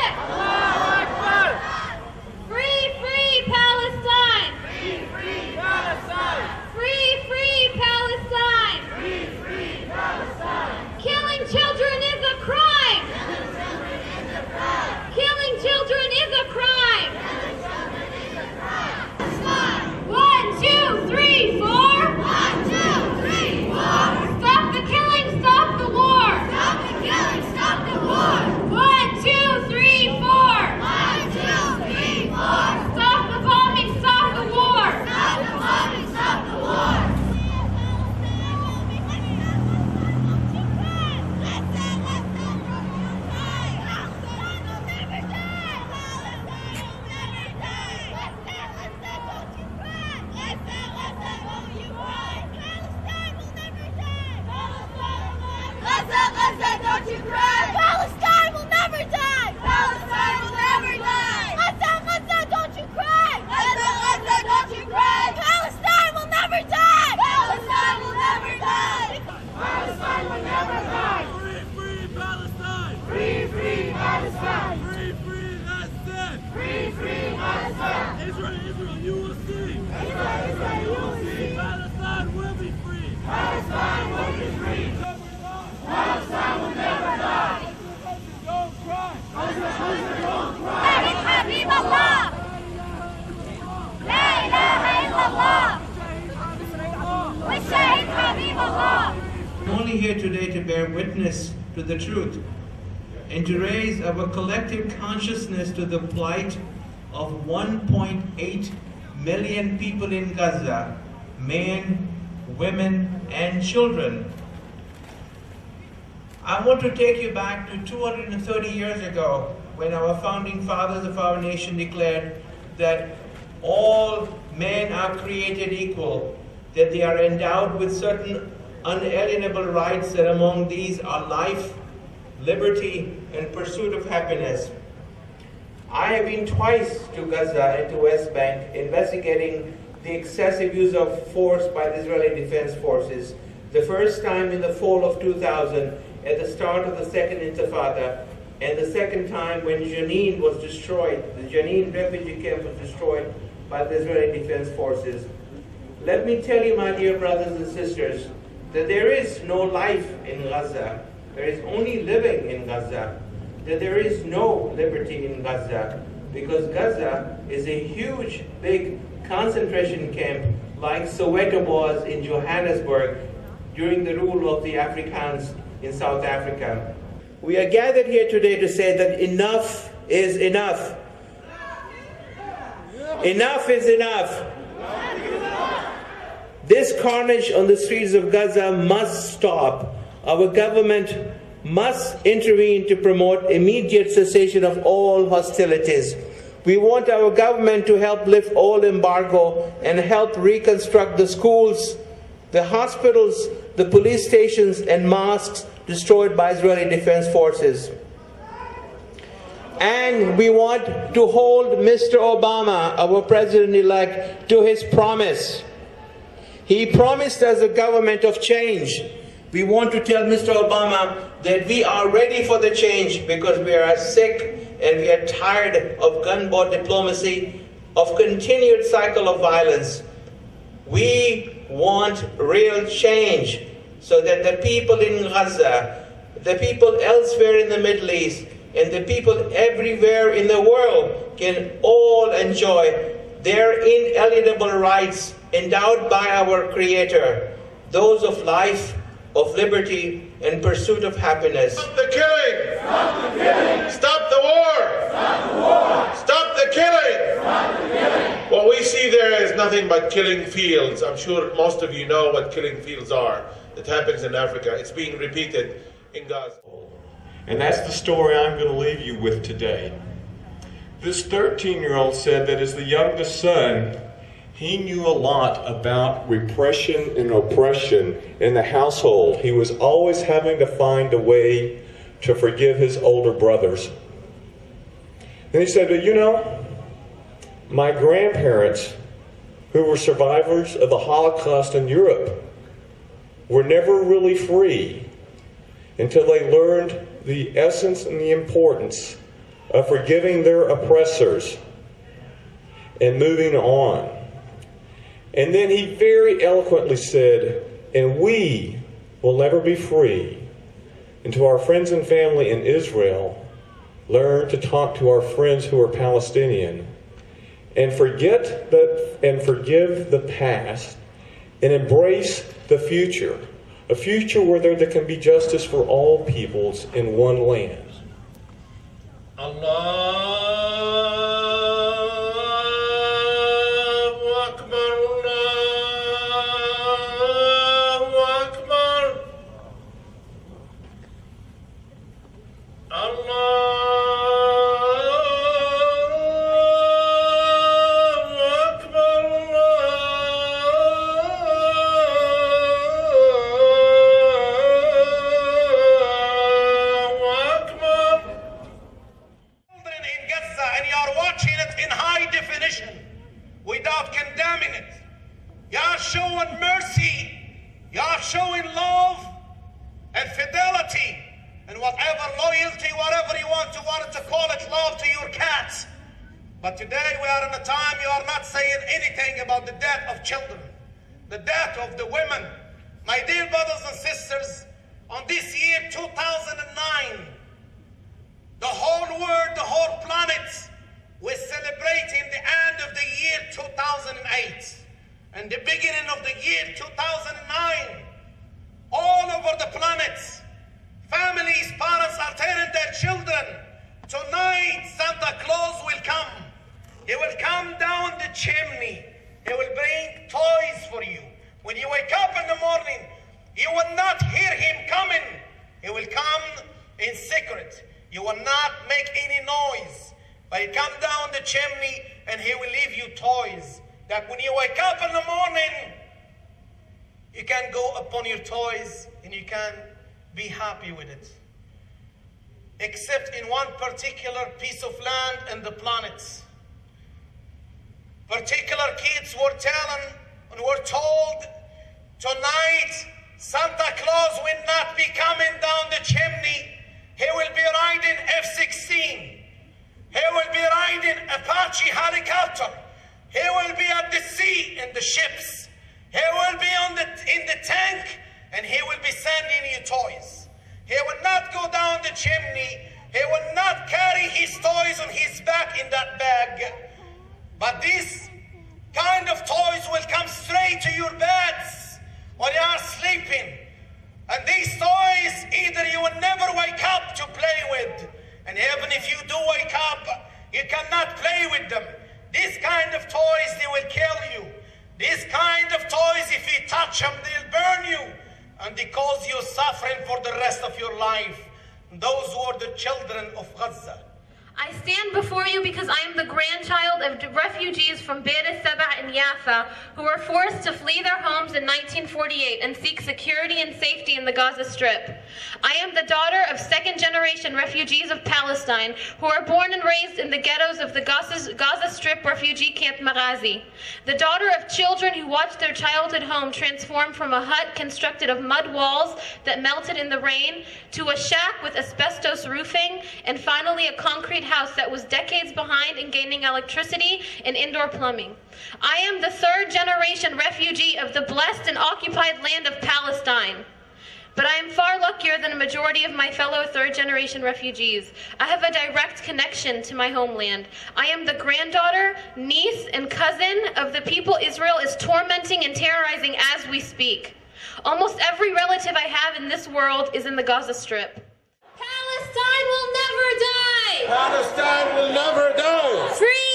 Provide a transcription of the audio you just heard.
Akbar! Allahu Akbar! Free, free Palestine! Free, free Palestine! Free, free Palestine! Free, free Palestine! Killing children is a crime! Killing children is a crime! Killing children is a crime! 1, 2, 3, 4! 1, 2, 3, 4! Stop the killing, stop the war! Stop the killing, stop the war! 1, 2, 3, 4! 1, 2, 3, 4! Stop the bombing, stop the war! Stop the bombing, stop the war! Gaza, don't you cry! Palestine will never die! Palestine will never die! Gaza, don't you cry! Gaza, don't you cry! Palestine will never die! Palestine will never die! Palestine will never die! Free, free Palestine! Free, free Palestine! Free, free Gaza! Free, free Palestine! Israel, Israel, you will see! Israel, Israel, you will see! Palestine will be free! Palestine will be free! Palestine will never die! Don't cry! Don't cry! Habib Allah! La ilaha illallah! Shahid Habib Allah! I'm only here today to bear witness to the truth and to raise our collective consciousness to the plight of 1.8 million people in Gaza, men, women, and children. I want to take you back to 230 years ago when our founding fathers of our nation declared that all men are created equal, that they are endowed with certain unalienable rights, and among these are life, liberty, and pursuit of happiness. I have been twice to Gaza and to West Bank investigating the excessive use of force by the Israeli Defense Forces. The first time in the fall of 2000, at the start of the Second Intifada, and the second time when Jenin was destroyed, the Jenin refugee camp was destroyed by the Israeli Defense Forces. Let me tell you, my dear brothers and sisters, that there is no life in Gaza. There is only living in Gaza. That there is no liberty in Gaza, because Gaza is a huge, big concentration camp like Soweto was in Johannesburg during the rule of the Afrikaans in South Africa. We are gathered here today to say that enough is enough. Enough is enough. This carnage on the streets of Gaza must stop. Our government must intervene to promote immediate cessation of all hostilities. We want our government to help lift all embargo and help reconstruct the schools, the hospitals, the police stations, and mosques destroyed by Israeli Defense Forces. And we want to hold Mr. Obama, our president-elect, to his promise. He promised us a government of change. We want to tell Mr. Obama that we are ready for the change because we are sick and we are tired of gun-bought diplomacy, of continued cycle of violence. We want real change so that the people in Gaza, the people elsewhere in the Middle East, and the people everywhere in the world can all enjoy their inalienable rights endowed by our Creator, those of life, of liberty, and pursuit of happiness. Stop the killing! Stop the killing! Stop the war! Stop the war! Stop the killing! Stop the killing! What we see there is nothing but killing fields. I'm sure most of you know what killing fields are. It happens in Africa. It's being repeated in Gaza. And that's the story I'm going to leave you with today. This 13-year-old said that as the youngest son, he knew a lot about repression and oppression in the household. He was always having to find a way to forgive his older brothers. And he said, you know, my grandparents, who were survivors of the Holocaust in Europe, were never really free until they learned the essence and the importance of forgiving their oppressors and moving on. And then he very eloquently said, and we will never be free until our friends and family in Israel learn to talk to our friends who are Palestinian and forgive the past and embrace the future, a future where there can be justice for all peoples in one land. Allahu Akbar, Allahu Akbar, Allahu Akbar, Allahu Akbar. Children in Gaza, and you are watching it in high definition without condemning it. You are showing mercy, you are showing love and fidelity and whatever loyalty, whatever you want to call it, love to your cats. But today we are in a time you are not saying anything about the death of children, the death of the women. My dear brothers and sisters, on this year 2009, the whole world, the whole planet was celebrating the end of the year 2008 and the beginning of the year 2009. All over the planet, families, parents are telling their children, tonight Santa Claus will come. He will come down the chimney. He will bring toys for you. When you wake up in the morning, you will not hear him coming. He will come in secret. You will not make any noise. But he come down the chimney and he will leave you toys. That when you wake up in the morning, you can go upon your toys and you can be happy with it. Except in one particular piece of land in the planet. Particular kids were telling and were told, tonight Santa Claus will not be coming down the chimney. He will be riding F-16. He will be riding Apache helicopter. He will be at the sea in the ships. He will be in the tank, and he will be sending you toys. He will not go down the chimney. He will not carry his toys on his back in that bag. But these kind of toys will come straight to your beds when you are sleeping. And these toys, either you will never wake up to play with, and even if you do wake up, you cannot play with them. These kind of toys, they will kill you. These kind of toys, if you touch them, they'll burn you. And they cause you suffering for the rest of your life. Those were the children of Gaza. I stand before you because I am the grandchild of refugees from Beir Seba and Yafa who were forced to flee their homes in 1948 and seek security and safety in the Gaza Strip. I am the daughter of second-generation refugees of Palestine who were born and raised in the ghettos of the Gaza Strip refugee camp Maghazi. The daughter of children who watched their childhood home transform from a hut constructed of mud walls that melted in the rain to a shack with asbestos roofing and finally a concrete house that was decades behind in gaining electricity and indoor plumbing. I am the third-generation refugee of the blessed and occupied land of Palestine. But I am far luckier than a majority of my fellow third-generation refugees. I have a direct connection to my homeland. I am the granddaughter, niece, and cousin of the people Israel is tormenting and terrorizing as we speak. Almost every relative I have in this world is in the Gaza Strip. Palestine will never die! Palestine will never die! Free